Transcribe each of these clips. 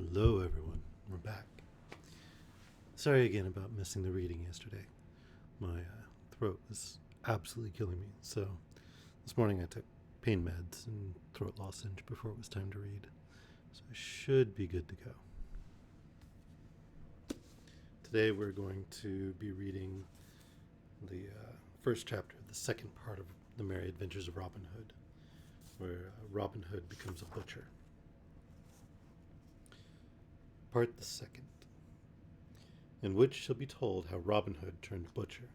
Hello, everyone. We're back. Sorry again about missing the reading yesterday. My throat was absolutely killing me, so this morning I took pain meds and throat lozenge before it was time to read. So I should be good to go. Today we're going to be reading the first chapter, the second part of The Merry Adventures of Robin Hood, where Robin Hood becomes a butcher. Part the second, in which shall be told how Robin Hood turned butcher,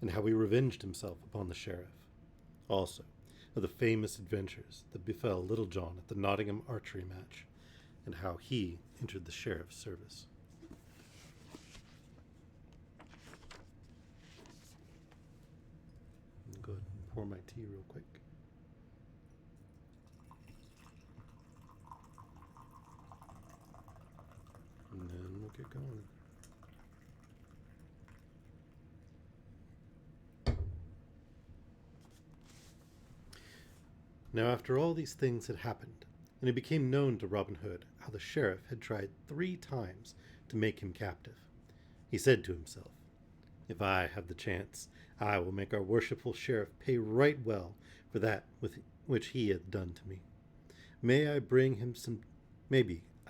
and how he revenged himself upon the sheriff. Also, of the famous adventures that befell Little John at the Nottingham archery match, and how he entered the sheriff's service. I'll go ahead and pour my tea real quick. And then we'll get going. Now after all these things had happened, and it became known to Robin Hood how the sheriff had tried 3 times to make him captive, he said to himself, "If I have the chance, I will make our worshipful sheriff pay right well for that which he hath done to me. Maybe I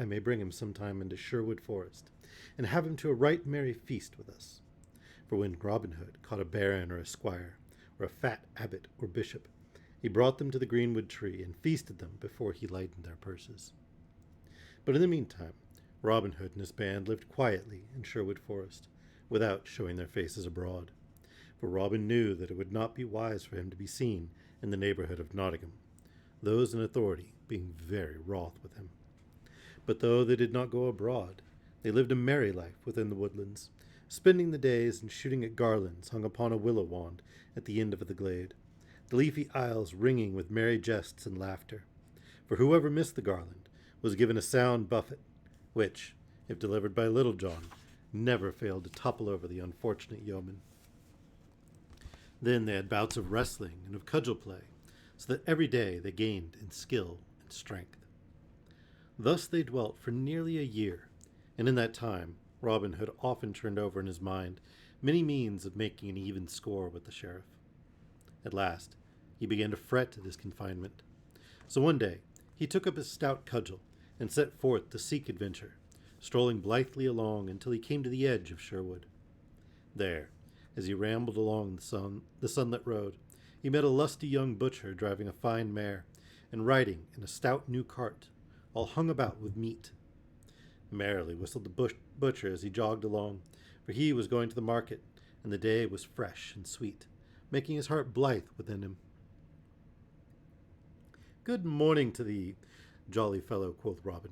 may bring him sometime into Sherwood Forest, and have him to a right merry feast with us." For when Robin Hood caught a baron or a squire, or a fat abbot or bishop, he brought them to the greenwood tree and feasted them before he lightened their purses. But in the meantime, Robin Hood and his band lived quietly in Sherwood Forest, without showing their faces abroad. For Robin knew that it would not be wise for him to be seen in the neighborhood of Nottingham, those in authority being very wroth with him. But though they did not go abroad, they lived a merry life within the woodlands, spending the days in shooting at garlands hung upon a willow wand at the end of the glade, the leafy aisles ringing with merry jests and laughter. For whoever missed the garland was given a sound buffet, which, if delivered by Little John, never failed to topple over the unfortunate yeoman. Then they had bouts of wrestling and of cudgel play, so that every day they gained in skill and strength. Thus they dwelt for nearly a year, and in that time Robin Hood often turned over in his mind many means of making an even score with the sheriff. At last he began to fret at his confinement. So one day he took up his stout cudgel and set forth to seek adventure, strolling blithely along until he came to the edge of Sherwood. There, as he rambled along the sunlit road, he met a lusty young butcher driving a fine mare, and riding in a stout new cart, all hung about with meat. Merrily whistled the butcher as he jogged along, for he was going to the market, and the day was fresh and sweet, making his heart blithe within him. "Good morning to thee, jolly fellow," quoth Robin.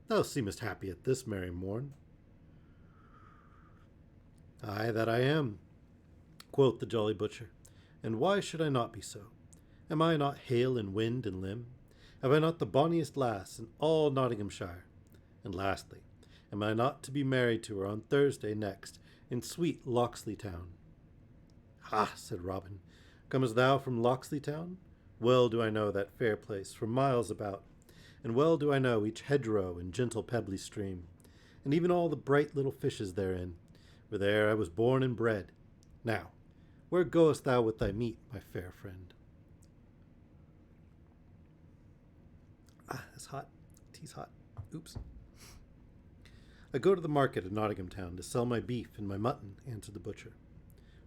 "Thou seemest happy at this merry morn." "Ay, that I am," quoth the jolly butcher, "and why should I not be so? Am I not hale in wind and limb? Have I not the bonniest lass in all Nottinghamshire? And lastly, am I not to be married to her on Thursday next in sweet Locksley Town?" "Ha!" said Robin, "comest thou from Locksley Town? Well do I know that fair place for miles about, and well do I know each hedgerow and gentle pebbly stream, and even all the bright little fishes therein, for there I was born and bred. Now, where goest thou with thy meat, my fair friend?" It's hot. Tea's hot. Oops. "I go to the market of Nottingham Town to sell my beef and my mutton," answered the butcher.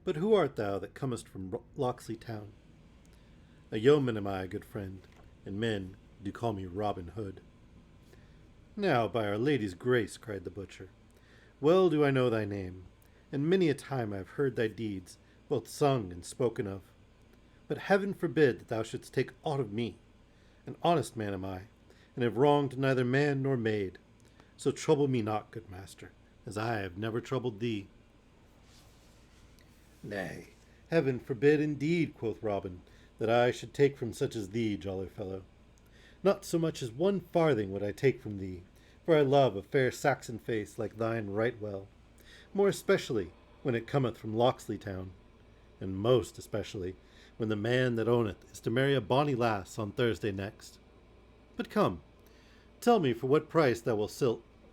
"But who art thou that comest from Locksley Town?" "A yeoman am I, good friend, and men do call me Robin Hood." "Now, by Our Lady's grace," cried the butcher, "well do I know thy name, and many a time I have heard thy deeds, both sung and spoken of. But heaven forbid that thou shouldst take aught of me. An honest man am I, and have wronged neither man nor maid. So trouble me not, good master, as I have never troubled thee." "Nay, heaven forbid indeed," quoth Robin, "that I should take from such as thee, jolly fellow. Not so much as 1 farthing would I take from thee, for I love a fair Saxon face like thine right well, more especially when it cometh from Locksley Town, and most especially when the man that owneth is to marry a bonny lass on Thursday next. But come, tell me for what price thou wilt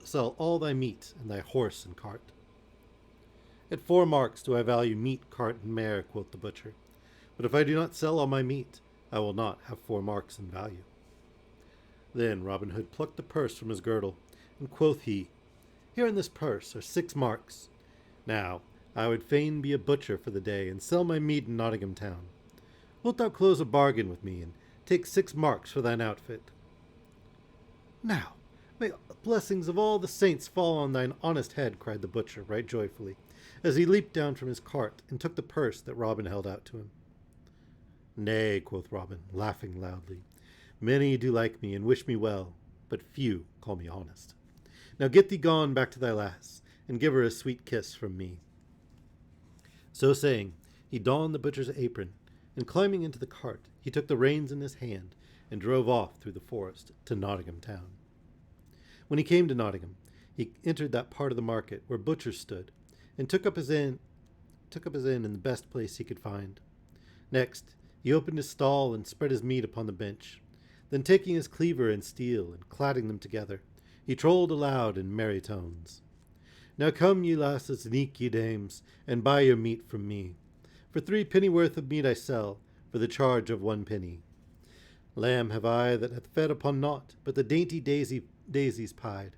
sell all thy meat and thy horse and cart. At 4 marks do I value meat, cart, and mare, quoth the butcher. But if I do not sell all my meat, I will not have 4 marks in value. Then Robin Hood plucked the purse from his girdle, and quoth he, Here in this purse are 6 marks. Now, I would fain be a butcher for the day, and sell my meat in Nottingham town. Wilt thou close a bargain with me, and take 6 marks for thine outfit? Now, may blessings of all the saints fall on thine honest head, cried the butcher right joyfully, as he leaped down from his cart and took the purse that Robin held out to him. Nay, quoth Robin, laughing loudly, many do like me and wish me well, but few call me honest. Now get thee gone back to thy lass, and give her a sweet kiss from me. So saying, he donned the butcher's apron, and climbing into the cart, he took the reins in his hand and drove off through the forest to Nottingham town. When he came to Nottingham, he entered that part of the market where butchers stood, and took up his inn in the best place he could find. Next, he opened his stall and spread his meat upon the bench. Then taking his cleaver and steel and cladding them together, he trolled aloud in merry tones. Now come, ye lasses, and eke ye dames, and buy your meat from me. For 3 pennyworth of meat I sell, for the charge of 1 penny. Lamb have I that hath fed upon naught but the dainty daisies pied,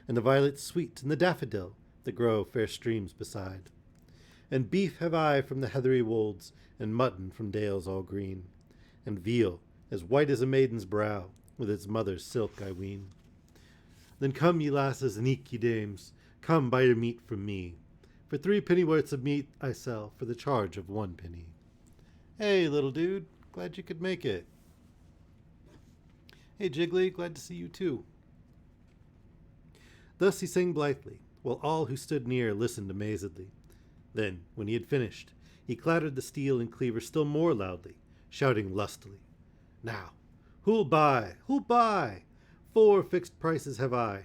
and the violet sweet, and the daffodil that grow fair streams beside. And beef have I from the heathery wolds, and mutton from dales all green, and veal as white as a maiden's brow, with its mother's silk, I ween. Then come, ye lasses, and eke ye dames, come buy your meat from me. For 3 pennyworths of meat I sell, for the charge of 1 penny. Hey, little dude, glad you could make it. Hey, Jiggly, glad to see you too. Thus he sang blithely, while all who stood near listened amazedly. Then, when he had finished, he clattered the steel and cleaver still more loudly, shouting lustily, Now, who'll buy? Who'll buy? 4 fixed prices have I.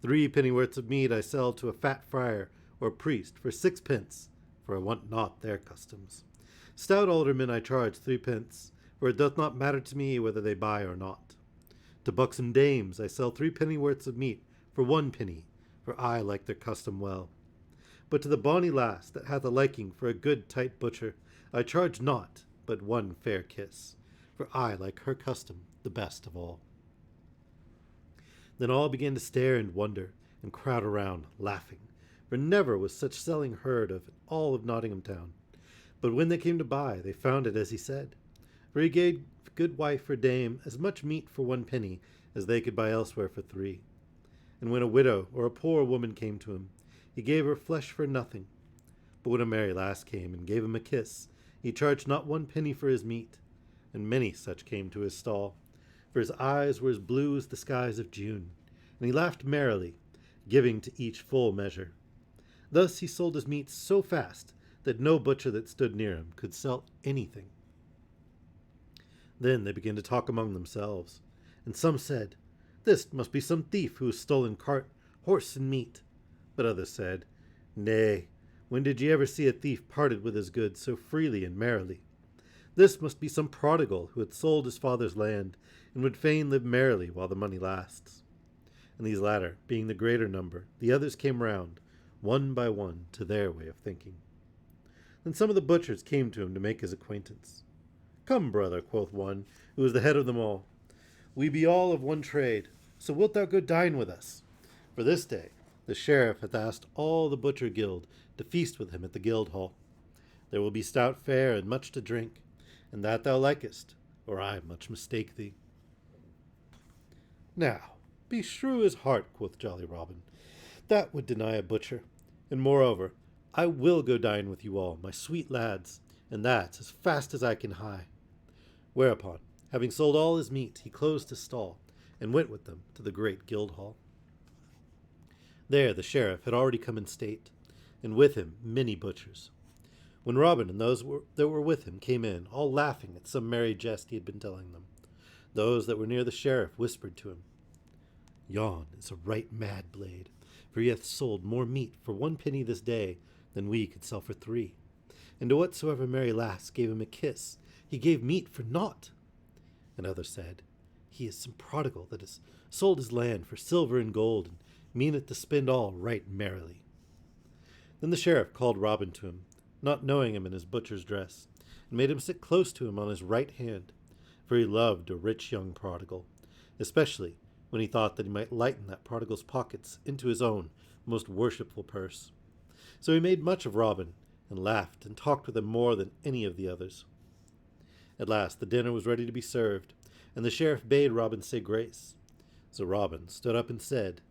3 pennyworths of meat I sell to a fat friar or priest for 6 pence, for I want not their customs. Stout aldermen I charge 3 pence, for it doth not matter to me whether they buy or not. To buxom dames I sell 3 pennyworths of meat for 1 penny, for I like their custom well. But to the bonny lass that hath a liking for a good tight butcher, I charge not but 1 fair kiss, for I like her custom the best of all. Then all began to stare and wonder, and crowd around, laughing, for never was such selling heard of in all of Nottingham town. But when they came to buy, they found it as he said, for he gave good wife or dame as much meat for 1 penny as they could buy elsewhere for 3. And when a widow or a poor woman came to him, he gave her flesh for nothing. But when a merry lass came and gave him a kiss, he charged not 1 penny for his meat. And many such came to his stall, for his eyes were as blue as the skies of June, and he laughed merrily, giving to each full measure. Thus he sold his meat so fast that no butcher that stood near him could sell anything. Then they began to talk among themselves, and some said, This must be some thief who has stolen cart, horse, and meat. But others said, Nay, when did ye ever see a thief parted with his goods so freely and merrily? This must be some prodigal who had sold his father's land, and would fain live merrily while the money lasts. And these latter, being the greater number, the others came round, one by one, to their way of thinking. Then some of the butchers came to him to make his acquaintance. Come, brother, quoth one, who was the head of them all. We be all of one trade, so wilt thou go dine with us? For this day the sheriff hath asked all the butcher guild to feast with him at the guild hall. There will be stout fare and much to drink, and that thou likest, or I much mistake thee. Now, be shrew as heart, quoth jolly Robin. That would deny a butcher. And moreover, I will go dine with you all, my sweet lads, and that as fast as I can hie. Whereupon, having sold all his meat, he closed his stall, and went with them to the great guild hall. There the sheriff had already come in state, and with him many butchers. When Robin and those that were with him came in, all laughing at some merry jest he had been telling them, those that were near the sheriff whispered to him, Yon is a right mad blade, for he hath sold more meat for 1 penny this day than we could sell for 3. And to whatsoever merry lass gave him a kiss, he gave meat for naught. And others said, He is some prodigal that has sold his land for silver and gold, and meaneth to spend all right merrily. Then the sheriff called Robin to him, not knowing him in his butcher's dress, and made him sit close to him on his right hand, for he loved a rich young prodigal, especially when he thought that he might lighten that prodigal's pockets into his own most worshipful purse. So he made much of Robin, and laughed and talked with him more than any of the others. At last the dinner was ready to be served, and the sheriff bade Robin say grace. So Robin stood up and said,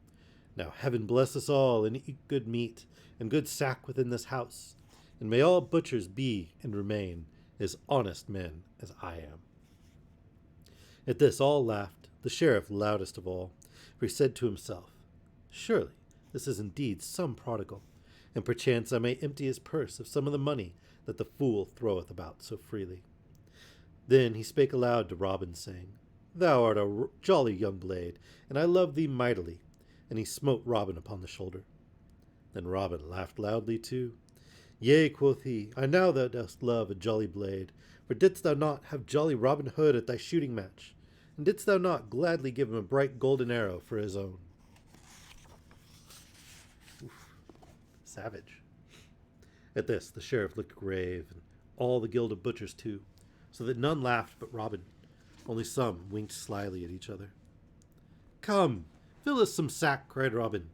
Now heaven bless us all, and eat good meat, and good sack within this house, and may all butchers be and remain as honest men as I am. At this all laughed, the sheriff loudest of all, for he said to himself, Surely this is indeed some prodigal, and perchance I may empty his purse of some of the money that the fool throweth about so freely. Then he spake aloud to Robin, saying, Thou art a jolly young blade, and I love thee mightily. And he smote Robin upon the shoulder. Then Robin laughed loudly too. Yea, quoth he, I know thou dost love a jolly blade, for didst thou not have jolly Robin Hood at thy shooting match? And didst thou not gladly give him a bright golden arrow for his own? Oof. Savage. At this the sheriff looked grave, and all the guild of butchers too, so that none laughed but Robin. Only some winked slyly at each other. Come, fill us some sack, cried Robin.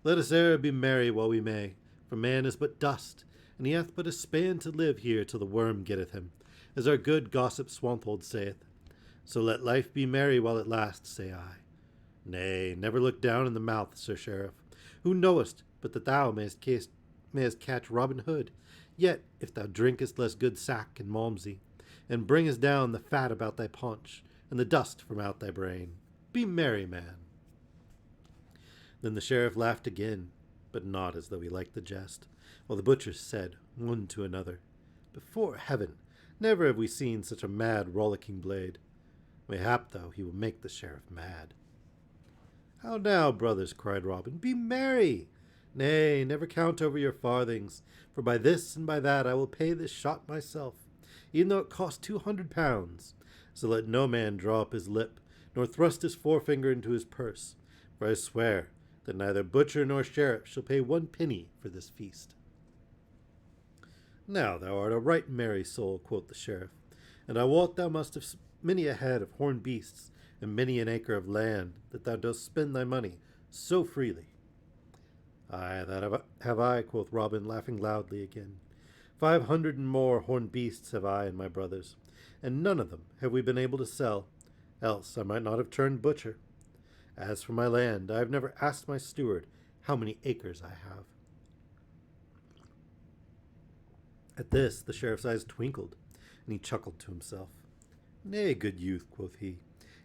Let us e'er be merry while we may, for man is but dust, and he hath but a span to live here till the worm getteth him, as our good gossip Swanthold saith. So let life be merry while it lasts, say I. Nay, never look down in the mouth, Sir Sheriff. Who knowest but that thou mayst catch Robin Hood? Yet, if thou drinkest less good sack and malmsey, and bringest down the fat about thy paunch, and the dust from out thy brain, be merry, man. Then the sheriff laughed again, but not as though he liked the jest, while the butchers said, one to another, Before heaven, never have we seen such a mad rollicking blade. Mayhap, though, he will make the sheriff mad. How now, brothers, cried Robin, be merry. Nay, never count over your farthings, for by this and by that I will pay this shot myself, even though it cost 200 pounds. So let no man draw up his lip, nor thrust his forefinger into his purse, for I swear that neither butcher nor sheriff shall pay 1 penny for this feast. Now thou art a right merry soul, quoth the sheriff, and I wot thou must have many a head of horned beasts, and many an acre of land, that thou dost spend thy money so freely. Ay, that have I, quoth Robin, laughing loudly again. 500 and more horned beasts have I and my brothers, and none of them have we been able to sell, else I might not have turned butcher. As for my land, I have never asked my steward how many acres I have. At this the sheriff's eyes twinkled, and he chuckled to himself. Nay, good youth, quoth he,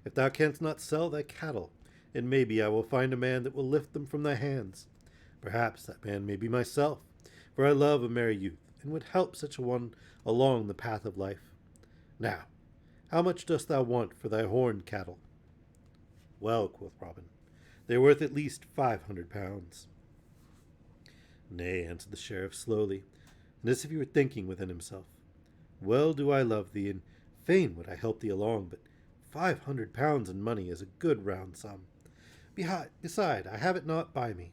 if thou canst not sell thy cattle, it may be I will find a man that will lift them from thy hands. Perhaps that man may be myself, for I love a merry youth, and would help such a one along the path of life. Now, how much dost thou want for thy horned cattle? Well, quoth Robin, they are worth at least 500 pounds. Nay, answered the sheriff slowly, and as if he were thinking within himself. Well do I love thee, and fain would I help thee along, but 500 pounds in money is a good round sum. Beside, I have it not by me.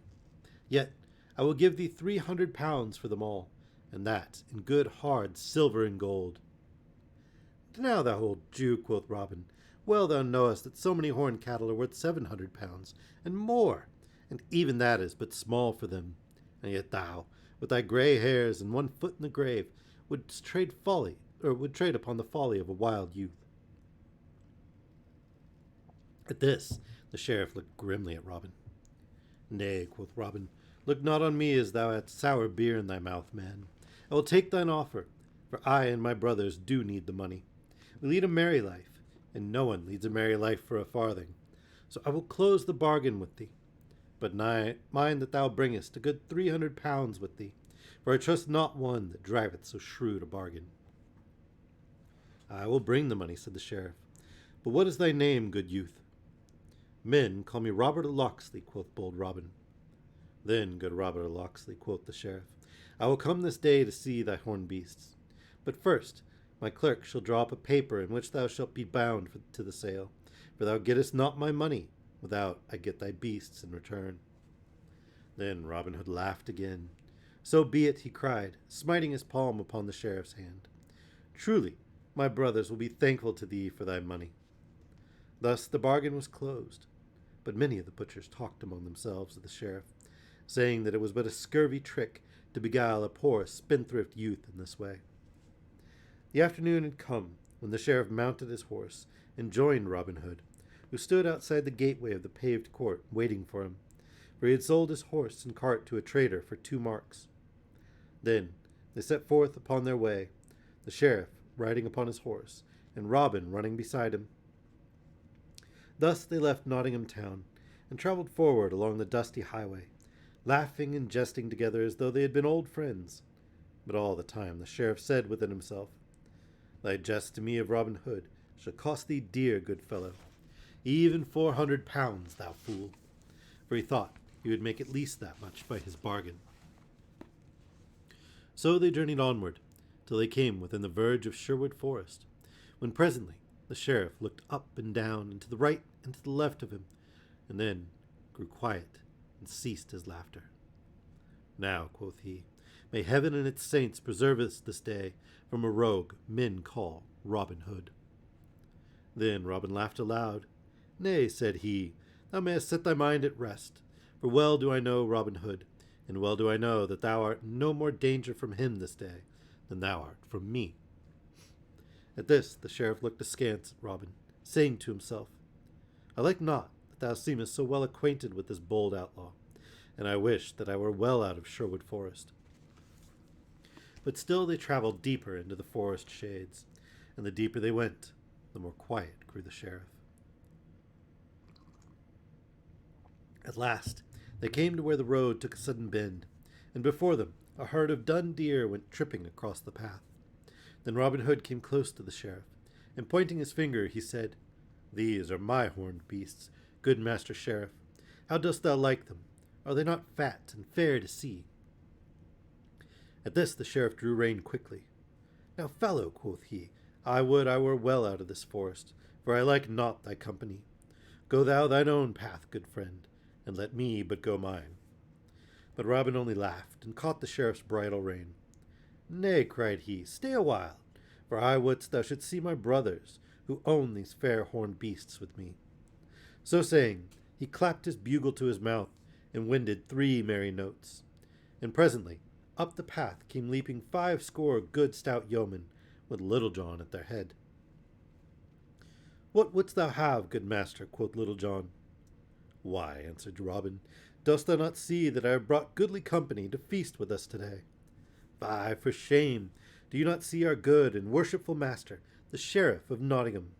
Yet I will give thee 300 pounds for them all, and that in good hard silver and gold. Now thou old Jew, quoth Robin, well thou knowest that so many horned cattle are worth 700 pounds, and more, and even that is but small for them. And yet thou, with thy grey hairs and 1 foot in the grave, would trade upon the folly of a wild youth. At this the sheriff looked grimly at Robin. Nay, quoth Robin, look not on me as thou hadst sour beer in thy mouth, man. I will take thine offer, for I and my brothers do need the money. We lead a merry life, and no one leads a merry life for a farthing. So I will close the bargain with thee. But mind that thou bringest a good 300 pounds with thee, for I trust not one that driveth so shrewd a bargain. I will bring the money, said the sheriff. But what is thy name, good youth? Men call me Robert of Locksley, quoth bold Robin. Then, good Robert of Locksley, quoth the sheriff, I will come this day to see thy horned beasts. But first, my clerk shall draw up a paper in which thou shalt be bound to the sale, for thou gettest not my money without I get thy beasts in return. Then Robin Hood laughed again. So be it, he cried, smiting his palm upon the sheriff's hand. Truly, my brothers will be thankful to thee for thy money. Thus the bargain was closed. But many of the butchers talked among themselves of the sheriff, saying that it was but a scurvy trick to beguile a poor spendthrift youth in this way. The afternoon had come when the sheriff mounted his horse and joined Robin Hood, who stood outside the gateway of the paved court waiting for him, for he had sold his horse and cart to a trader for 2 marks. Then they set forth upon their way, the sheriff riding upon his horse, and Robin running beside him. Thus they left Nottingham town, and travelled forward along the dusty highway, laughing and jesting together as though they had been old friends. But all the time the sheriff said within himself, Thy jest to me of Robin Hood shall cost thee dear, good fellow, even 400 pounds, thou fool. For he thought he would make at least that much by his bargain. So they journeyed onward, till they came within the verge of Sherwood Forest, when presently the sheriff looked up and down, and to the right and to the left of him, and then grew quiet and ceased his laughter. Now, quoth he, may heaven and its saints preserve us this day from a rogue men call Robin Hood. Then Robin laughed aloud. Nay, said he, thou mayest set thy mind at rest, for well do I know Robin Hood, and well do I know that thou art in no more danger from him this day than thou art from me. At this the sheriff looked askance at Robin, saying to himself, I like not that thou seemest so well acquainted with this bold outlaw, and I wish that I were well out of Sherwood Forest. But still they travelled deeper into the forest shades, and the deeper they went, the more quiet grew the sheriff. At last they came to where the road took a sudden bend, and before them a herd of dun deer went tripping across the path. Then Robin Hood came close to the sheriff, and pointing his finger, he said, These are my horned beasts, good master sheriff. How dost thou like them? Are they not fat and fair to see? At this the sheriff drew rein quickly. Now, fellow, quoth he, I would I were well out of this forest, for I like not thy company. Go thou thine own path, good friend, and let me but go mine. But Robin only laughed, and caught the sheriff's bridle rein. Nay, cried he, stay a while, for I would thou shouldst see my brothers, who own these fair horned beasts with me. So saying, he clapped his bugle to his mouth, and winded 3 merry notes. And presently up the path came leaping 50 good stout yeomen, with Little John at their head. What wouldst thou have, good master? Quoth Little John. Why, answered Robin, dost thou not see that I have brought goodly company to feast with us today? Fie, for shame! Do you not see our good and worshipful master, the sheriff of Nottingham?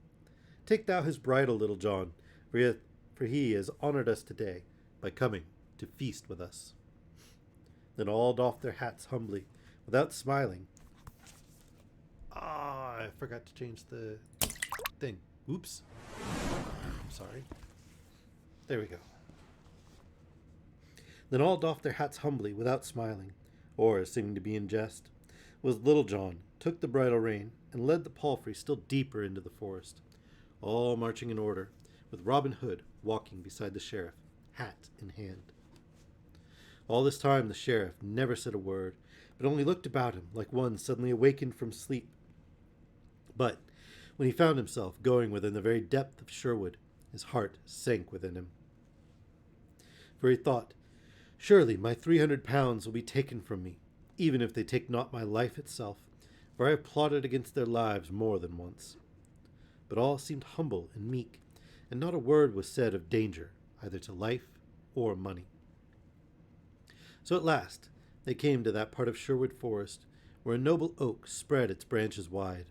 Take thou his bridle, Little John, for he has honoured us today by coming to feast with us. Then all doffed their hats humbly, without smiling. I forgot to change the thing. Oops. I'm sorry. There we go. Then all doffed their hats humbly, without smiling, or seeming to be in jest, was Little John, took the bridle rein, and led the palfrey still deeper into the forest, all marching in order, with Robin Hood walking beside the sheriff, hat in hand. All this time the sheriff never said a word, but only looked about him like one suddenly awakened from sleep. But when he found himself going within the very depth of Sherwood, his heart sank within him. For he thought, Surely my 300 pounds will be taken from me, even if they take not my life itself, for I have plotted against their lives more than once. But all seemed humble and meek, and not a word was said of danger, either to life or money. So at last they came to that part of Sherwood Forest where a noble oak spread its branches wide,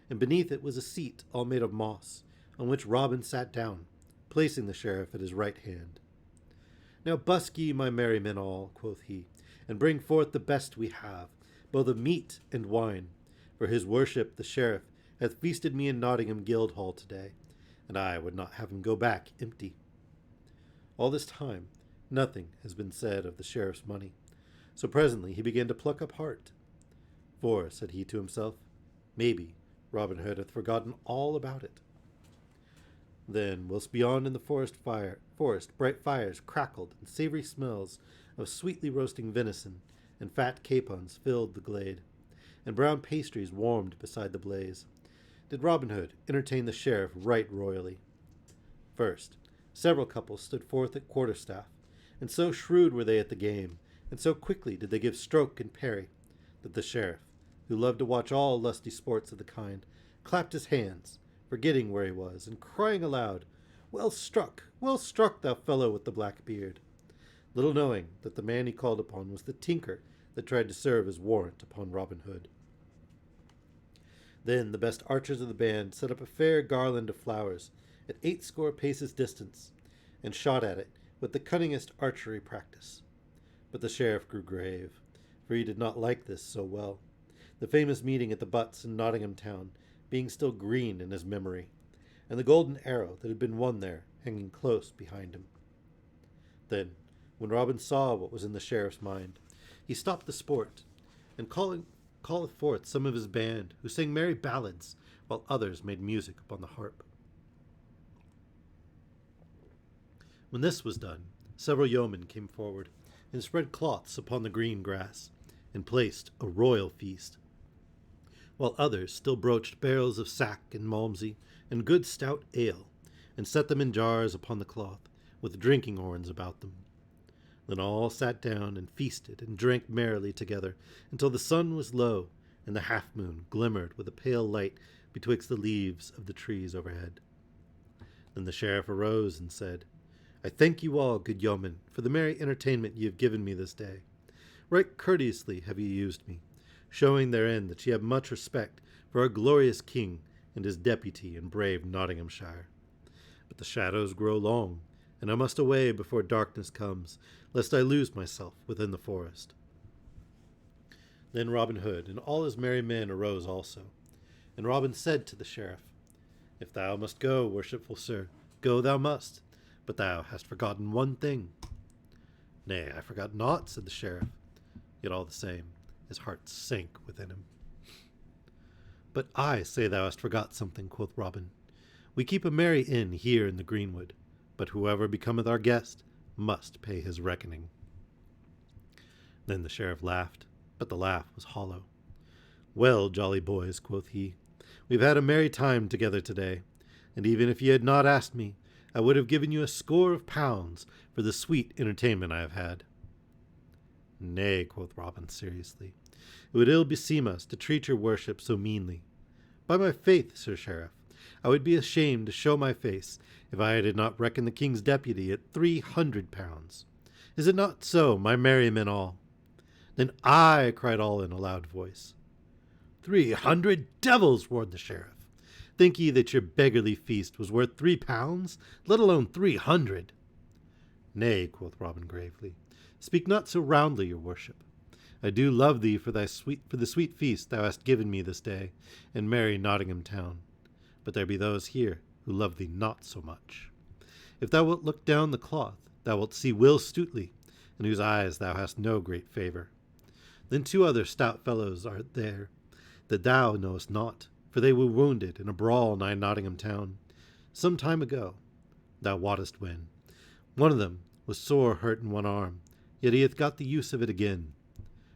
and beneath it was a seat all made of moss, on which Robin sat down, placing the sheriff at his right hand. Now busk ye, my merry men all, quoth he, and bring forth the best we have, both of meat and wine, for his worship the sheriff hath feasted me in Nottingham Guildhall today, and I would not have him go back empty. All this time nothing has been said of the sheriff's money, so presently he began to pluck up heart. For, said he to himself, maybe Robin Hood hath forgotten all about it. Then, whilst beyond in the forest bright fires crackled, and savoury smells of sweetly roasting venison, and fat capons filled the glade, and brown pastries warmed beside the blaze, did Robin Hood entertain the sheriff right royally. First, several couples stood forth at quarterstaff, and so shrewd were they at the game, and so quickly did they give stroke and parry, that the sheriff, who loved to watch all lusty sports of the kind, clapped his hands, forgetting where he was, and crying aloud, well struck, thou fellow with the black beard," little knowing that the man he called upon was the tinker that tried to serve as warrant upon Robin Hood. Then the best archers of the band set up a fair garland of flowers at 80 paces distance, and shot at it with the cunningest archery practice. But the sheriff grew grave, for he did not like this so well, the famous meeting at the butts in Nottingham town being still green in his memory, and the golden arrow that had been won there hanging close behind him. Then, when Robin saw what was in the sheriff's mind, he stopped the sport, and calleth forth some of his band, who sang merry ballads, while others made music upon the harp. When this was done, several yeomen came forward, and spread cloths upon the green grass, and placed a royal feast, while others still broached barrels of sack and malmsey, and good stout ale, and set them in jars upon the cloth, with drinking horns about them. Then all sat down and feasted and drank merrily together, until the sun was low, and the half-moon glimmered with a pale light betwixt the leaves of the trees overhead. Then the sheriff arose and said, "I thank you all, good yeomen, for the merry entertainment ye have given me this day. Right courteously have ye used me, showing therein that ye have much respect for our glorious king and his deputy in brave Nottinghamshire. But the shadows grow long, and I must away before darkness comes, lest I lose myself within the forest." Then Robin Hood and all his merry men arose also, and Robin said to the sheriff, "If thou must go, worshipful sir, go thou must, but thou hast forgotten one thing." "Nay, I forgot naught," said the sheriff, yet all the same his heart sank within him. "But I say thou hast forgot something," quoth Robin. "We keep a merry inn here in the greenwood, but whoever becometh our guest must pay his reckoning." Then the sheriff laughed, but the laugh was hollow. "Well, jolly boys," quoth he, "we've had a merry time together today, and even if ye had not asked me, I would have given you a score of pounds for the sweet entertainment I have had." "Nay," quoth Robin seriously, "it would ill beseem us to treat your worship so meanly. By my faith, Sir Sheriff, I would be ashamed to show my face if I did not reckon the king's deputy at 300 pounds. Is it not so, my merry men all?" "Then I," cried all in a loud voice. 300 devils!" roared the sheriff. "Think ye that your beggarly feast was worth 3 pounds, let alone 300? "Nay," quoth Robin gravely, "speak not so roundly, your worship. I do love thee for the sweet feast thou hast given me this day in merry Nottingham town. But there be those here who love thee not so much. If thou wilt look down the cloth, thou wilt see Will Stutely, in whose eyes thou hast no great favour. Then 2 other stout fellows are there that thou knowest not, for they were wounded in a brawl nigh Nottingham town, some time ago, thou wottest when. One of them was sore hurt in one arm, yet he hath got the use of it again.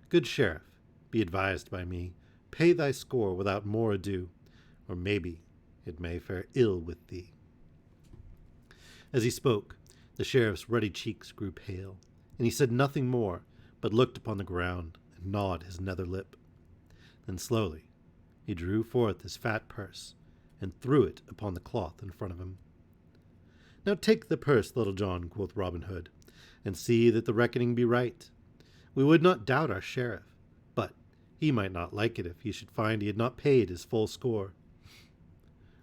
Good sheriff, be advised by me, pay thy score without more ado, or maybe it may fare ill with thee." As he spoke, the sheriff's ruddy cheeks grew pale, and he said nothing more, but looked upon the ground and gnawed his nether lip. Then slowly he drew forth his fat purse and threw it upon the cloth in front of him. "Now take the purse, Little John," quoth Robin Hood, "and see that the reckoning be right. We would not doubt our sheriff, but he might not like it if he should find he had not paid his full score."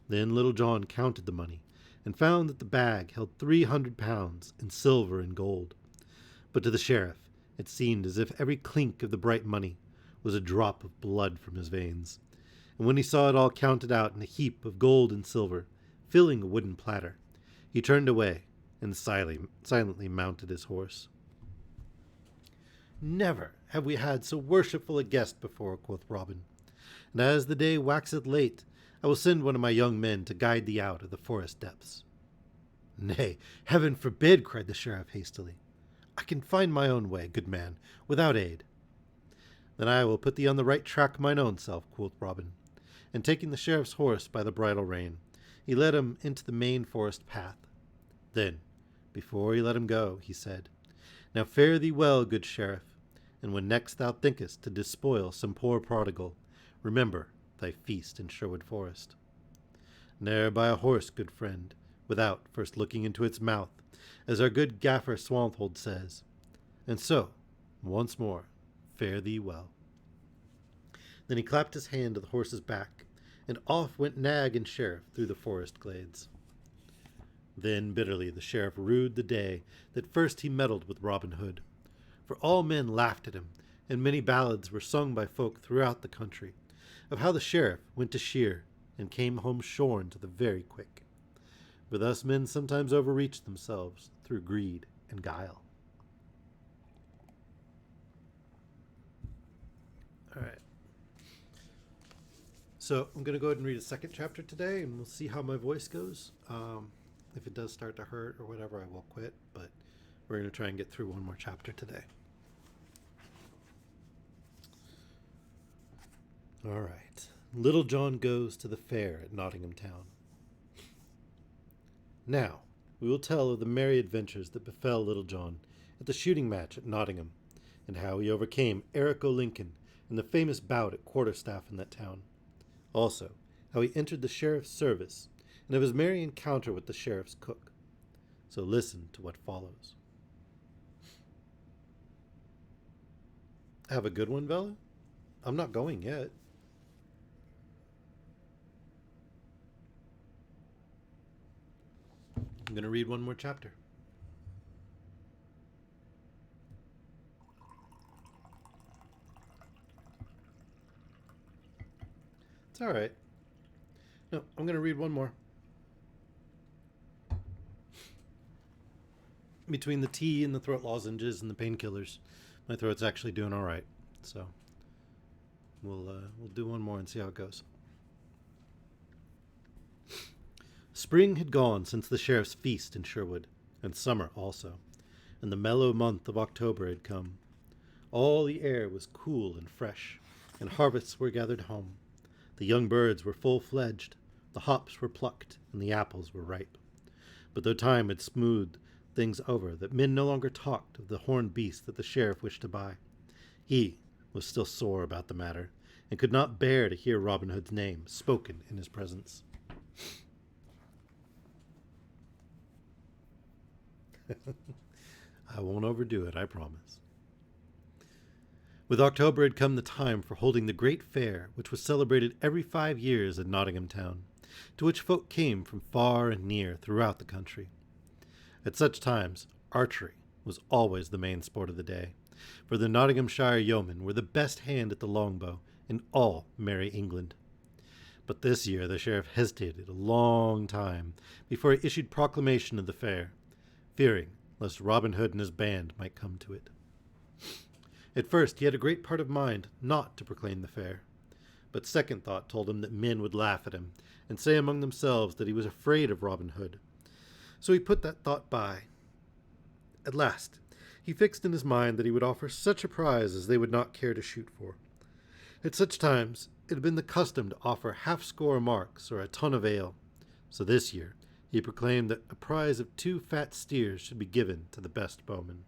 Then Little John counted the money, and found that the bag held 300 pounds in silver and gold. But to the sheriff it seemed as if every clink of the bright money was a drop of blood from his veins, and when he saw it all counted out in a heap of gold and silver, filling a wooden platter, he turned away and silently mounted his horse. "Never have we had so worshipful a guest before," quoth Robin, "and as the day waxeth late, I will send one of my young men to guide thee out of the forest depths." "Nay, heaven forbid!" cried the sheriff hastily. I can find my own way, good man, without aid. Then I will put thee on the right track mine own self, quoth Robin. And taking the sheriff's horse by the bridle rein, he led him into the main forest path. Then, before he let him go, he said, Now fare thee well, good sheriff, and when next thou thinkest to despoil some poor prodigal, remember thy feast in Sherwood Forest. Ne'er buy a horse, good friend, without first looking into its mouth, as our good gaffer Swanthold says. And so, once more, fare thee well. Then he clapped his hand to the horse's back, and off went nag and sheriff through the forest glades. Then bitterly the sheriff rued the day that first he meddled with Robin Hood, for all men laughed at him, and many ballads were sung by folk throughout the country, of how the sheriff went to shear and came home shorn to the very quick. For thus men sometimes overreach themselves through greed and guile. All right. So I'm going to go ahead and read a second chapter today, and we'll see how my voice goes. If it does start to hurt or whatever, I will quit, but we're going to try and get through one more chapter today. All right. Little John goes to the fair at Nottingham Town. Now, we will tell of the merry adventures that befell Little John at the shooting match at Nottingham, and how he overcame Eric O'Lincoln in the famous bout at quarterstaff in that town. Also, how he entered the sheriff's service, and of his merry encounter with the sheriff's cook. So listen to what follows. Have a good one, Bella? I'm not going yet. I'm going to read one more chapter. It's all right. No, I'm going to read one more. Between the tea and the throat lozenges and the painkillers, my throat's actually doing all right. So we'll do one more and see how it goes. Spring had gone since the sheriff's feast in Sherwood, and summer also, and the mellow month of October had come. All the air was cool and fresh, and harvests were gathered home. The young birds were full-fledged, the hops were plucked, and the apples were ripe. But though time had smoothed things over, that men no longer talked of the horned beast that the sheriff wished to buy, he was still sore about the matter, and could not bear to hear Robin Hood's name spoken in his presence. I won't overdo it, I promise. With October had come the time for holding the great fair, which was celebrated every 5 years at Nottingham Town, to which folk came from far and near throughout the country. At such times, archery was always the main sport of the day, for the Nottinghamshire yeomen were the best hand at the longbow in all merry England. But this year the sheriff hesitated a long time before he issued proclamation of the fair, fearing lest Robin Hood and his band might come to it. At first he had a great part of mind not to proclaim the fair, but second thought told him that men would laugh at him and say among themselves that he was afraid of Robin Hood. So he put that thought by. At last he fixed in his mind that he would offer such a prize as they would not care to shoot for. At such times it had been the custom to offer half-score marks or a ton of ale, so this year he proclaimed that a prize of 2 fat steers should be given to the best bowman.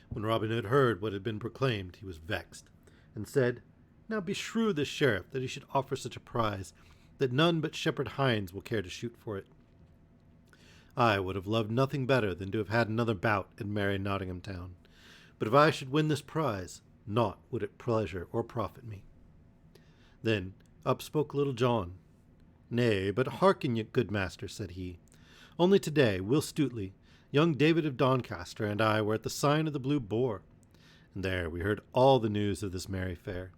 When Robin Hood heard what had been proclaimed, he was vexed, and said, Now beshrew the sheriff that he should offer such a prize, that none but Shepherd hinds will care to shoot for it. I would have loved nothing better than to have had another bout at merry Nottingham Town, but if I should win this prize, naught would it pleasure or profit me. Then up spoke Little John. Nay, but hearken, ye good master, said he. Only today, Will Stutely, young David of Doncaster, and I were at the sign of the Blue Boar, and there we heard all the news of this merry fair,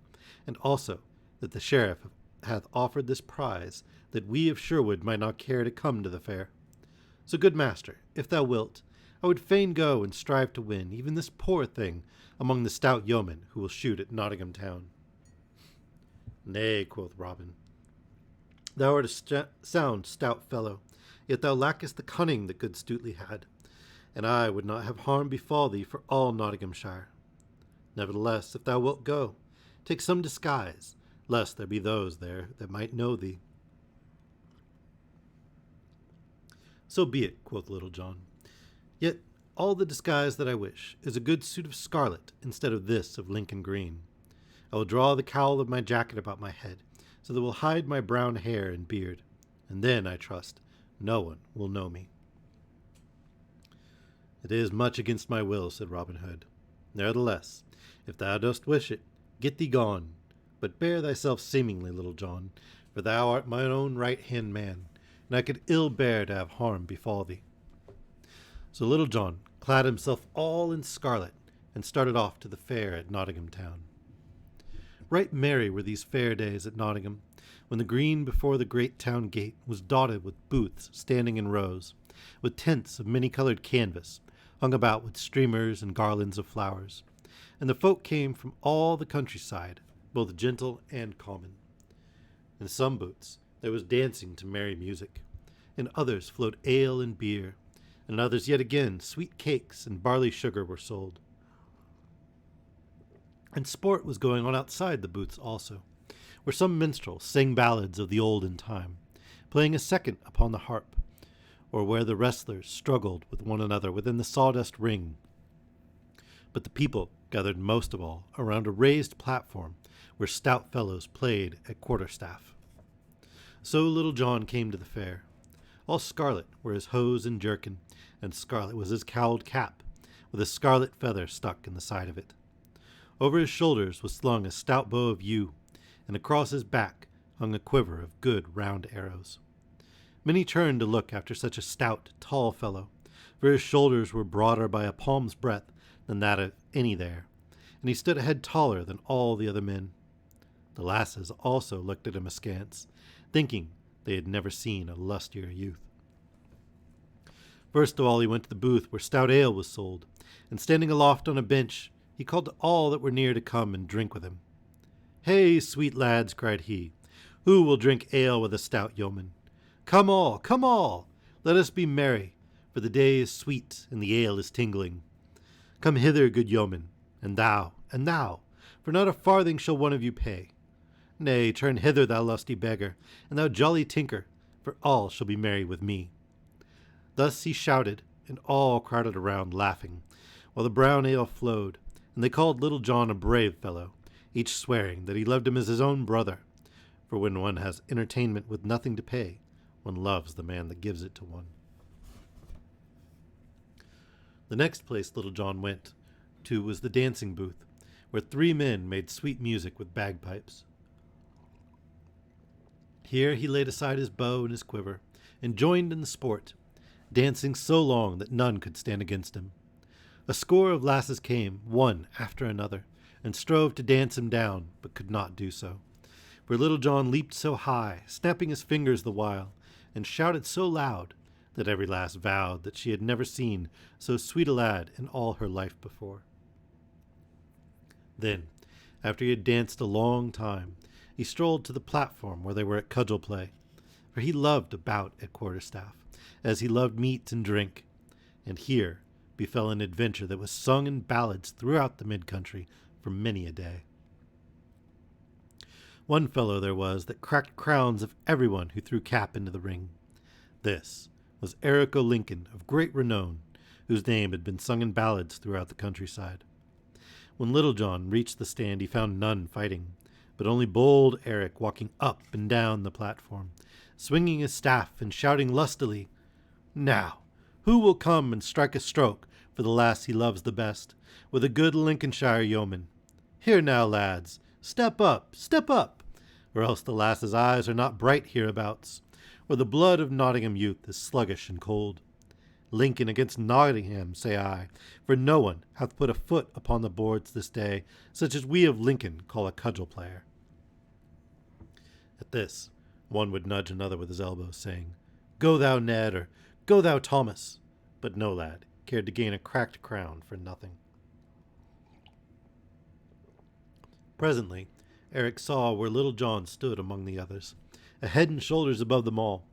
and also that the sheriff hath offered this prize, that we of Sherwood might not care to come to the fair. So, good master, if thou wilt, I would fain go and strive to win even this poor thing among the stout yeomen who will shoot at Nottingham Town. Nay, quoth Robin, thou art a sound, stout fellow, yet thou lackest the cunning that good Stutely had. and I would not have harm befall thee for all Nottinghamshire. Nevertheless, if thou wilt go, take some disguise, lest there be those there that might know thee. So be it, quoth Little John. Yet all the disguise that I wish is a good suit of scarlet instead of this of Lincoln green. I will draw the cowl of my jacket about my head, so that it will hide my brown hair and beard, and then, I trust, no one will know me. It is much against my will, said Robin Hood. Nevertheless, if thou dost wish it, get thee gone, but bear thyself seemingly, Little John, for thou art mine own right-hand man, and I could ill bear to have harm befall thee. So Little John clad himself all in scarlet, and started off to the fair at Nottingham town. Right merry were these fair days at Nottingham, when the green before the great town gate was dotted with booths standing in rows, with tents of many-colored canvas, hung about with streamers and garlands of flowers, and the folk came from all the countryside, both gentle and common. In some booths there was dancing to merry music, in others flowed ale and beer, and in others yet again sweet cakes and barley sugar were sold. And sport was going on outside the booths also, where some minstrel sang ballads of the olden time, playing a second upon the harp, or where the wrestlers struggled with one another within the sawdust ring. But the people gathered most of all around a raised platform where stout fellows played at quarterstaff. So Little John came to the fair. All scarlet were his hose and jerkin, and scarlet was his cowled cap, with a scarlet feather stuck in the side of it. Over his shoulders was slung a stout bow of yew, and across his back hung a quiver of good round arrows. Many turned to look after such a stout, tall fellow, for his shoulders were broader by a palm's breadth than that of any there, and he stood a head taller than all the other men. The lasses also looked at him askance, thinking they had never seen a lustier youth. First of all he went to the booth where stout ale was sold, and standing aloft on a bench, he called to all that were near to come and drink with him. "Hey, sweet lads," cried he, "who will drink ale with a stout yeoman? Come all, let us be merry, for the day is sweet, and the ale is tingling. Come hither, good yeoman, and thou, for not a farthing shall one of you pay. Nay, turn hither, thou lusty beggar, and thou jolly tinker, for all shall be merry with me." Thus he shouted, and all crowded around laughing, while the brown ale flowed, and they called Little John a brave fellow, each swearing that he loved him as his own brother, for when one has entertainment with nothing to pay, one loves the man that gives it to one. The next place Little John went to was the dancing booth, where 3 men made sweet music with bagpipes. Here he laid aside his bow and his quiver, and joined in the sport, dancing so long that none could stand against him. A score of lasses came, one after another, and strove to dance him down, but could not do so. For Little John leaped so high, snapping his fingers the while, and shouted so loud, that every lass vowed that she had never seen so sweet a lad in all her life before. Then, after he had danced a long time, he strolled to the platform where they were at cudgel play, for he loved a bout at quarterstaff, as he loved meat and drink, and here befell an adventure that was sung in ballads throughout the mid-country for many a day. One fellow there was that cracked crowns of everyone who threw cap into the ring. This was Eric O'Lincoln, of great renown, whose name had been sung in ballads throughout the countryside. When Little John reached the stand, he found none fighting, but only bold Eric walking up and down the platform, swinging his staff and shouting lustily, "Now, who will come and strike a stroke for the lass he loves the best, with a good Lincolnshire yeoman? Here now, lads, step up, or else the lass's eyes are not bright hereabouts, or the blood of Nottingham youth is sluggish and cold. Lincoln against Nottingham, say I, for no one hath put a foot upon the boards this day, such as we of Lincoln call a cudgel player." At this, one would nudge another with his elbow, saying, "Go thou, Ned," or "Go thou, Thomas," but no lad cared to gain a cracked crown for nothing. Presently, Eric saw where Little John stood among the others, a head and shoulders above them all,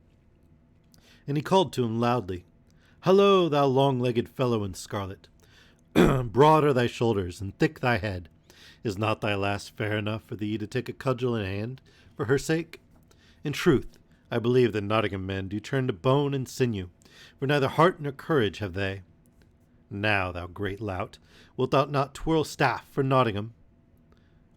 and he called to him loudly, Hallo, thou long-legged fellow in scarlet! Broad are thy shoulders, and thick thy head. Is not thy lass fair enough for thee to take a cudgel in hand, for her sake? In truth, I believe that Nottingham men do turn to bone and sinew, for neither heart nor courage have they. Now, thou great lout, wilt thou not twirl staff for Nottingham?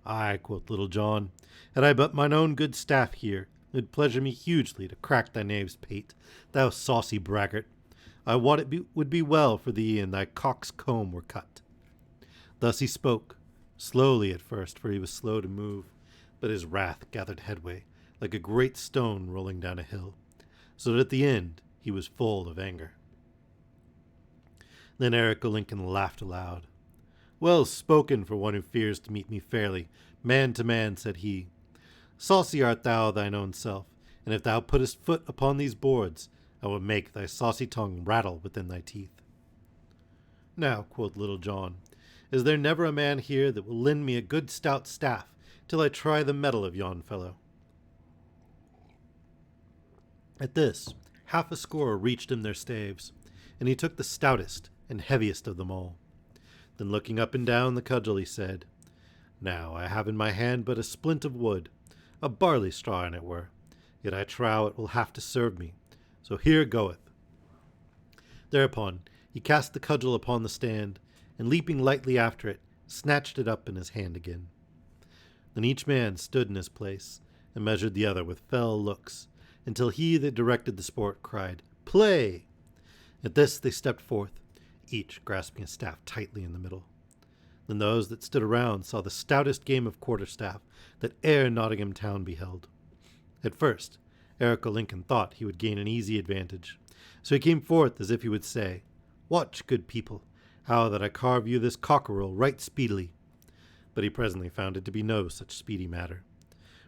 Ay, quoth Little John, had I but mine own good staff here, it would pleasure me hugely to crack thy knave's pate, thou saucy braggart. I wot would be well for thee and thy cock's comb were cut. Thus he spoke, slowly at first, for he was slow to move, but his wrath gathered headway, like a great stone rolling down a hill, so that at the end he was full of anger. Then Eric o' Lincoln laughed aloud. Well spoken for one who fears to meet me fairly, man to man, said he. Saucy art thou thine own self, and if thou puttest foot upon these boards, I will make thy saucy tongue rattle within thy teeth. Now, quoth Little John, is there never a man here that will lend me a good stout staff till I try the mettle of yon fellow? At this, half a score reached him their staves, and he took the stoutest and heaviest of them all. Then looking up and down the cudgel, he said, Now I have in my hand but a splint of wood, a barley straw in it were, yet I trow it will have to serve me, so here goeth. Thereupon he cast the cudgel upon the stand, and leaping lightly after it, snatched it up in his hand again. Then each man stood in his place, and measured the other with fell looks, until he that directed the sport cried, Play! At this they stepped forth, each grasping a staff tightly in the middle. Then those that stood around saw the stoutest game of quarterstaff that e'er Nottingham town beheld. At first, Eric o' Lincoln thought he would gain an easy advantage, so he came forth as if he would say, Watch, good people, how that I carve you this cockerel right speedily. But he presently found it to be no such speedy matter.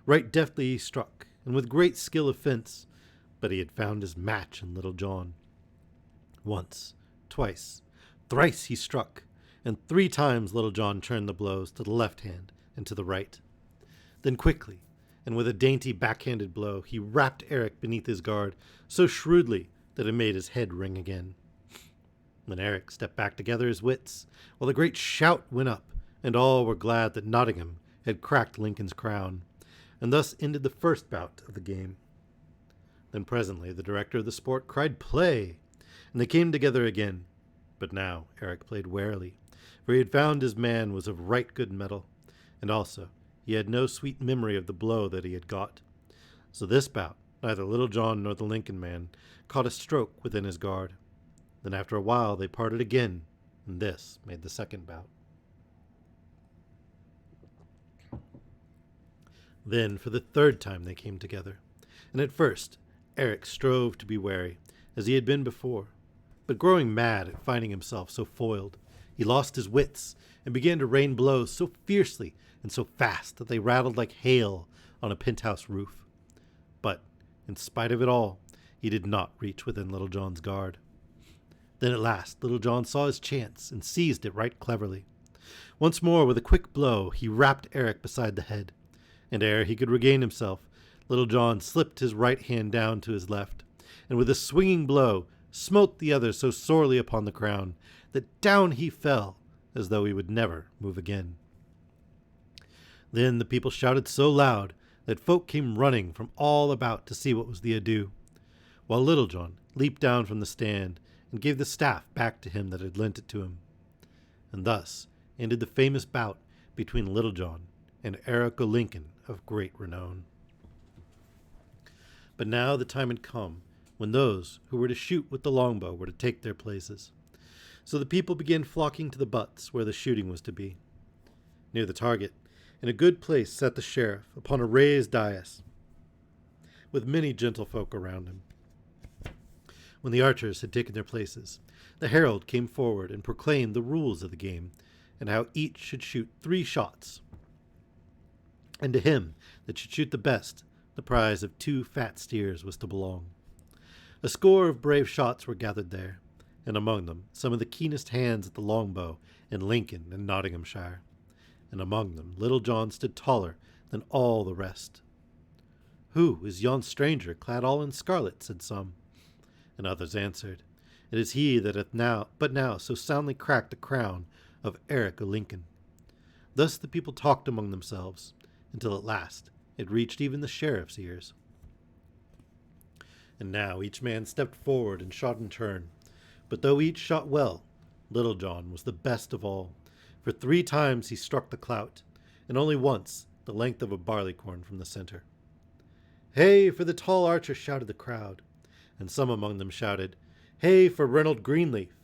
Right deftly he struck, and with great skill of fence, but he had found his match in Little John. Once, twice, thrice he struck, and 3 times Little John turned the blows to the left hand and to the right. Then quickly, and with a dainty backhanded blow, he rapped Eric beneath his guard so shrewdly that it made his head ring again. Then Eric stepped back to gather his wits, while a great shout went up, and all were glad that Nottingham had cracked Lincoln's crown, and thus ended the first bout of the game. Then presently the director of the sport cried, Play! And they came together again. But now Eric played warily, for he had found his man was of right good mettle, and also he had no sweet memory of the blow that he had got. So this bout neither Little John nor the Lincoln man caught a stroke within his guard. Then after a while they parted again, and this made the second bout. Then for the 3rd time they came together, and at first Eric strove to be wary, as he had been before, but growing mad at finding himself so foiled, he lost his wits and began to rain blows so fiercely and so fast that they rattled like hail on a penthouse roof. But, in spite of it all, he did not reach within Little John's guard. Then at last Little John saw his chance and seized it right cleverly. Once more with a quick blow he rapped Eric beside the head, and ere he could regain himself, Little John slipped his right hand down to his left, and with a swinging blow smote the other so sorely upon the crown that down he fell as though he would never move again. Then the people shouted so loud that folk came running from all about to see what was the ado, while Little John leaped down from the stand and gave the staff back to him that had lent it to him. And thus ended the famous bout between Little John and Eric o' Lincoln of great renown. But now the time had come when those who were to shoot with the longbow were to take their places. So the people began flocking to the butts where the shooting was to be. Near the target, in a good place, sat the sheriff upon a raised dais, with many gentlefolk around him. When the archers had taken their places, the herald came forward and proclaimed the rules of the game, and how each should shoot 3 shots. And to him that should shoot the best, the prize of 2 fat steers was to belong. A score of brave shots were gathered there, and among them some of the keenest hands at the longbow in Lincoln and Nottinghamshire, and among them Little John stood taller than all the rest. "Who is yon stranger clad all in scarlet?" said some, and others answered, It is he that hath now so soundly cracked the crown of Eric o' Lincoln. Thus the people talked among themselves, until at last it reached even the sheriff's ears. And now each man stepped forward and shot in turn. But though each shot well, Little John was the best of all, for 3 times he struck the clout, and only once the length of a barleycorn from the center. "Hey for the tall archer!" shouted the crowd, and some among them shouted, "Hey for Reynold Greenleaf!"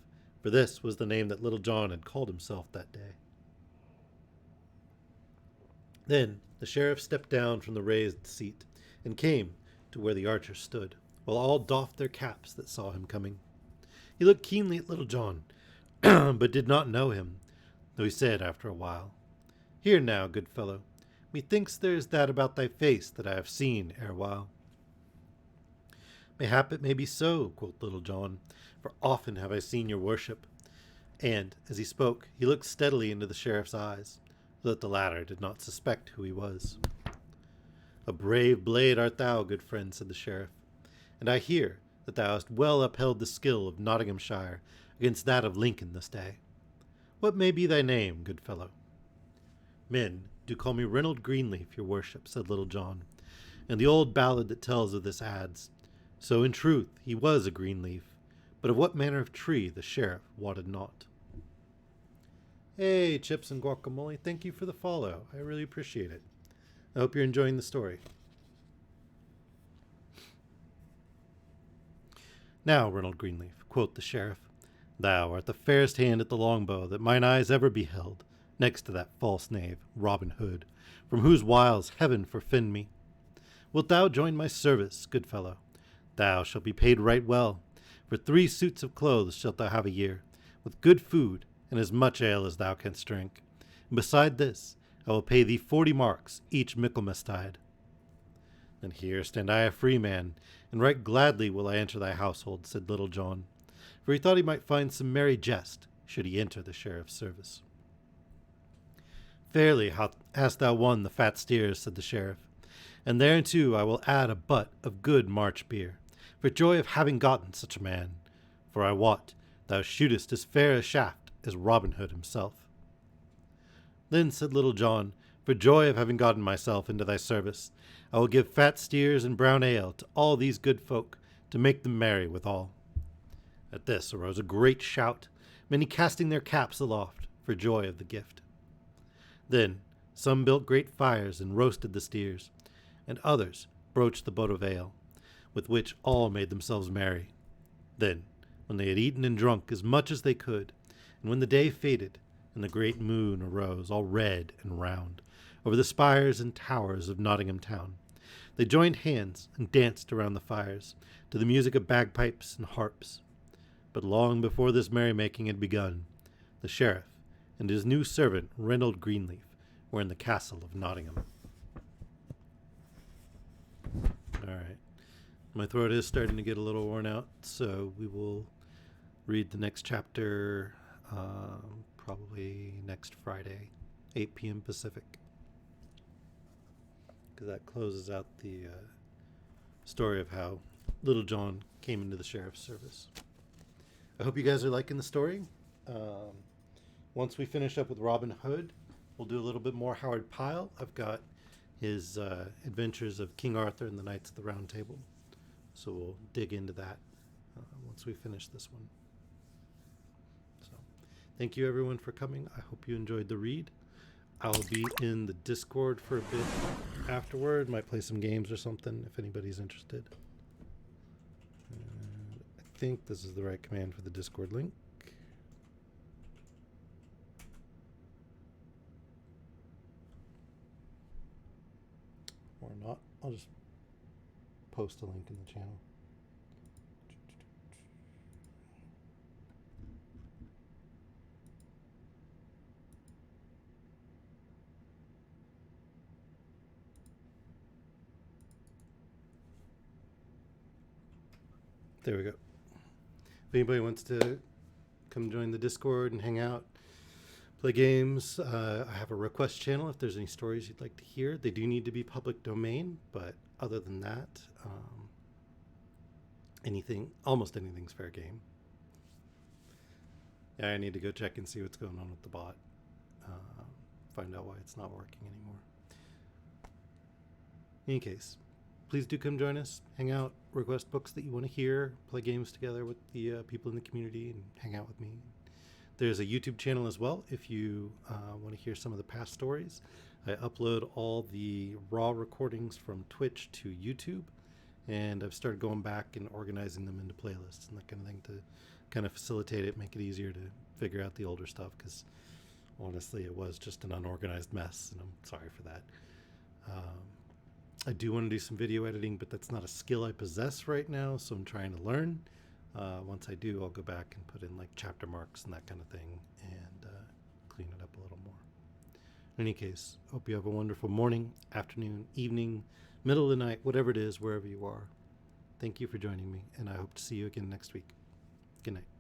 for this was the name that Little John had called himself that day. Then the sheriff stepped down from the raised seat and came to where the archer stood, while all doffed their caps that saw him coming. He looked keenly at Little John, but did not know him, though he said after a while, "Here now, good fellow, methinks there is that about thy face that I have seen erewhile." "Mayhap it may be so," quoth Little John, "for often have I seen your worship." And, as he spoke, he looked steadily into the sheriff's eyes, so that the latter did not suspect who he was. "A brave blade art thou, good friend," said the sheriff, "and I hear that thou hast well upheld the skill of Nottinghamshire against that of Lincoln this day. What may be thy name, good fellow?" "Men do call me Reynold Greenleaf, your worship," said Little John, "and the old ballad that tells of this adds, so in truth he was a green leaf, but of what manner of tree the sheriff wotted not." Hey, Chips and Guacamole, thank you for the follow. I really appreciate it. I hope you're enjoying the story. "Now, Reynold Greenleaf," quoth the sheriff, "thou art the fairest hand at the longbow that mine eyes ever beheld, next to that false knave, Robin Hood, from whose wiles heaven forfend me. Wilt thou join my service, good fellow? Thou shalt be paid right well. For 3 suits of clothes shalt thou have a year, with good food and as much ale as thou canst drink. And beside this, I will pay thee 40 marks each Michaelmastide. And here stand I a free man, and right gladly will I enter thy household," said Little John, for he thought he might find some merry jest should he enter the sheriff's service. "Fairly hast thou won the fat steers," said the sheriff, "and thereunto I will add a butt of good March beer, for joy of having gotten such a man, for I wot thou shootest as fair a shaft as Robin Hood himself." "Then," said Little John, "for joy of having gotten myself into thy service, I will give fat steers and brown ale to all these good folk, to make them merry withal." At this arose a great shout, many casting their caps aloft for joy of the gift. Then some built great fires and roasted the steers, and others broached the butt of ale, with which all made themselves merry. Then, when they had eaten and drunk as much as they could, and when the day faded, and the great moon arose all red and round over the spires and towers of Nottingham town, they joined hands and danced around the fires to the music of bagpipes and harps. But long before this merrymaking had begun, the sheriff and his new servant Reynold Greenleaf were in the castle of Nottingham. All right. My throat is starting to get a little worn out, so we will read the next chapter probably next Friday, 8 p.m. Pacific, because that closes out the story of how Little John came into the sheriff's service. I hope you guys are liking the story. Once we finish up with Robin Hood, we'll do a little bit more Howard Pyle. I've got his Adventures of King Arthur and the Knights of the Round Table, so we'll dig into that once we finish this one. So, thank you everyone for coming. I hope you enjoyed the read. I'll be in the Discord for a bit afterward. Might play some games or something if anybody's interested. I think this is the right command for the Discord link. Or not. I'll just post a link in the channel. There we go. If anybody wants to come join the Discord and hang out, play games, I have a request channel if there's any stories you'd like to hear. They do need to be public domain, but other than that, almost anything's fair game. Yeah, I need to go check and see what's going on with the bot. Find out why it's not working anymore. In any case, please do come join us, hang out, request books that you want to hear, play games together with the people in the community, and hang out with me. There's a YouTube channel as well if you want to hear some of the past stories. I upload all the raw recordings from Twitch to YouTube, and I've started going back and organizing them into playlists and that kind of thing to kind of facilitate it, make it easier to figure out the older stuff, because honestly, it was just an unorganized mess, and I'm sorry for that. I do want to do some video editing, but that's not a skill I possess right now, so I'm trying to learn. Once I do, I'll go back and put in like chapter marks and that kind of thing and clean it up a little more. In any case, hope you have a wonderful morning, afternoon, evening, middle of the night, whatever it is, wherever you are. Thank you for joining me, and I hope to see you again next week. Good night.